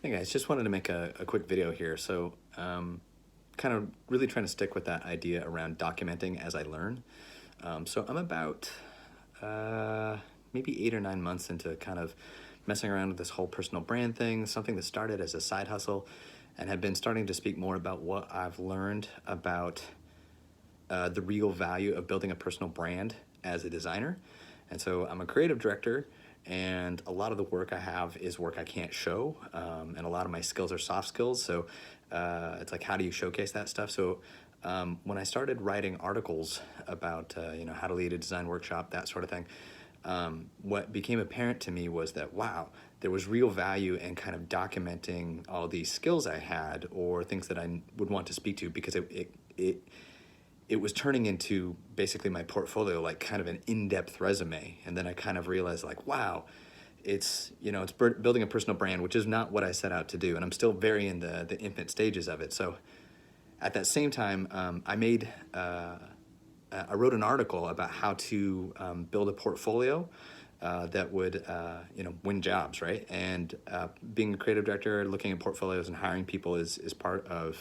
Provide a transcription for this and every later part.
Hey guys, just wanted to make a quick video here. Kind of really trying to stick with that idea around documenting as I learn. So I'm about maybe 8 or 9 months into kind of messing around with this whole personal brand thing, something that started as a side hustle and have been starting to speak more about what I've learned about the real value of building a personal brand as a designer. And so I'm a creative director, and a lot of the work I have is work I can't show, and a lot of my skills are soft skills. So it's like, how do you showcase that stuff? When I started writing articles about how to lead a design workshop, that sort of thing, what became apparent to me was that, wow, there was real value in kind of documenting all these skills I had or things that I would want to speak to, because it was turning into basically my portfolio, like kind of an in-depth resume. And then I kind of realized, like, wow, it's building a personal brand, which is not what I set out to do. And I'm still very in the infant stages of it. So at that same time, I wrote an article about how to build a portfolio that would win jobs, right? And being a creative director, looking at portfolios and hiring people is part of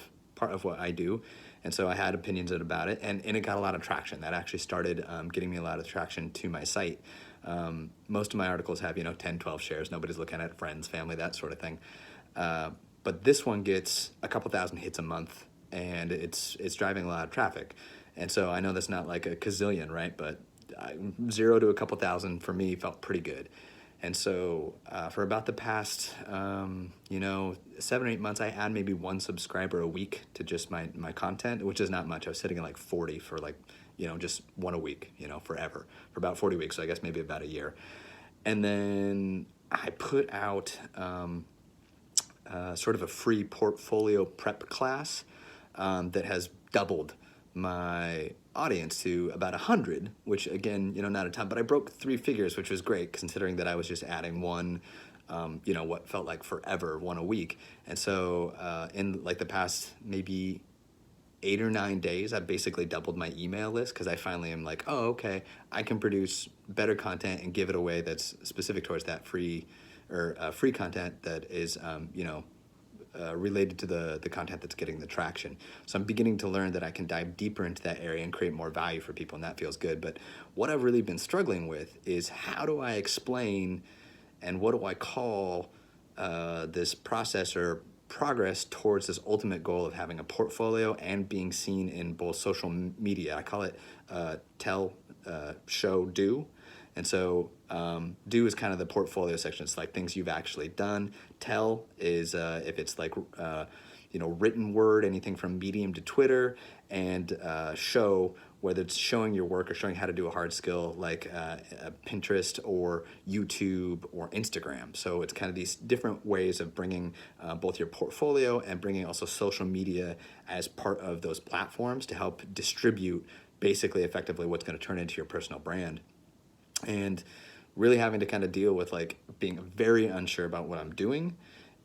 what I do. And so I had opinions about it, and it got a lot of traction. That actually started getting me a lot of traction to my site. Most of my articles have 10, 12 shares. Nobody's looking at it, friends, family, that sort of thing. But this one gets a couple thousand hits a month, and it's driving a lot of traffic. And so I know that's not like a gazillion, right? But 0 to a couple thousand for me felt pretty good. And so for about the past, 7 or 8 months, I add maybe one subscriber a week to just my content, which is not much. I was sitting at like 40 for just one a week, forever, for about 40 weeks. So I guess maybe about a year. And then I put out sort of a free portfolio prep class that has doubled my audience to about 100, which again, not a ton, but I broke 3 figures, which was great considering that I was just adding one, what felt like forever, one a week. And so in like the past maybe 8 or 9 days, I've basically doubled my email list, because I finally am like, oh, okay, I can produce better content and give it away that's specific towards that free content that is, related to the content that's getting the traction. So I'm beginning to learn that I can dive deeper into that area and create more value for people, and that feels good. But what I've really been struggling with is, how do I explain and what do I call this process or progress towards this ultimate goal of having a portfolio and being seen in both social media. I call it tell, show, do. And so do is kind of the portfolio section. It's like things you've actually done. Tell is if it's like written word, anything from Medium to Twitter. And show, whether it's showing your work or showing how to do a hard skill like Pinterest or YouTube or Instagram. So it's kind of these different ways of bringing both your portfolio and bringing also social media as part of those platforms to help distribute basically effectively what's going to turn into your personal brand. And really having to kind of deal with like being very unsure about what I'm doing,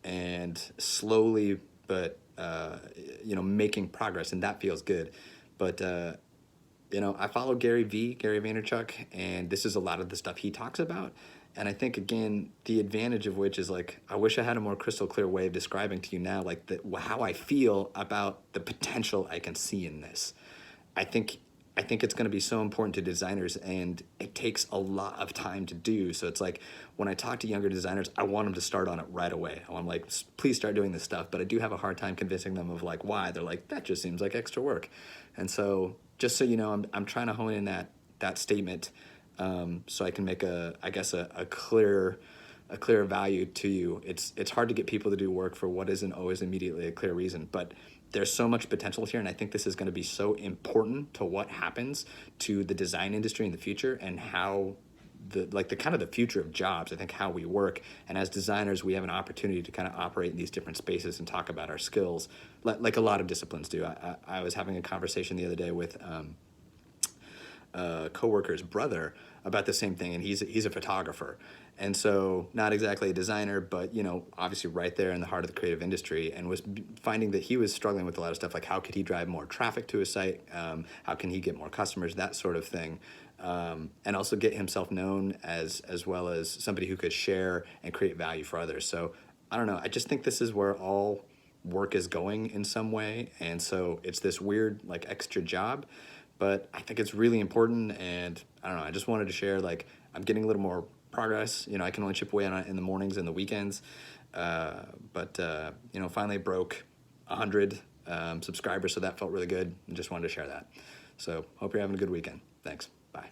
and slowly but making progress, and that feels good. But I follow Gary Vaynerchuk, and this is a lot of the stuff he talks about. And I think, again, the advantage of which is, like, I wish I had a more crystal clear way of describing to you now, like, how I feel about the potential I can see in this. I think it's going to be so important to designers, and it takes a lot of time to do. So it's like, when I talk to younger designers, I want them to start on it right away. I'm like, please start doing this stuff. But I do have a hard time convincing them of like why. They're like, that just seems like extra work. And so just so you know, I'm trying to hone in that statement, so I can make a clear value to you. It's hard to get people to do work for what isn't always immediately a clear reason, but there's so much potential here, and I think this is going to be so important to what happens to the design industry in the future, and how the kind of the future of jobs. I think how we work, and as designers, we have an opportunity to kind of operate in these different spaces and talk about our skills, like a lot of disciplines do. I was having a conversation the other day with a coworker's brother about the same thing, and he's a photographer, and so not exactly a designer, but obviously right there in the heart of the creative industry, and was finding that he was struggling with a lot of stuff, like how could he drive more traffic to his site, how can he get more customers, that sort of thing, and also get himself known as well as somebody who could share and create value for others. So I don't know. I just think this is where all work is going in some way. And so it's this weird, like, extra job. But I think it's really important. And I don't know. I just wanted to share, like, I'm getting a little more progress. You know, I can only chip away on it in the mornings and the weekends. You know, finally broke 100 subscribers. So that felt really good. And just wanted to share that. So hope you're having a good weekend. Thanks. Bye.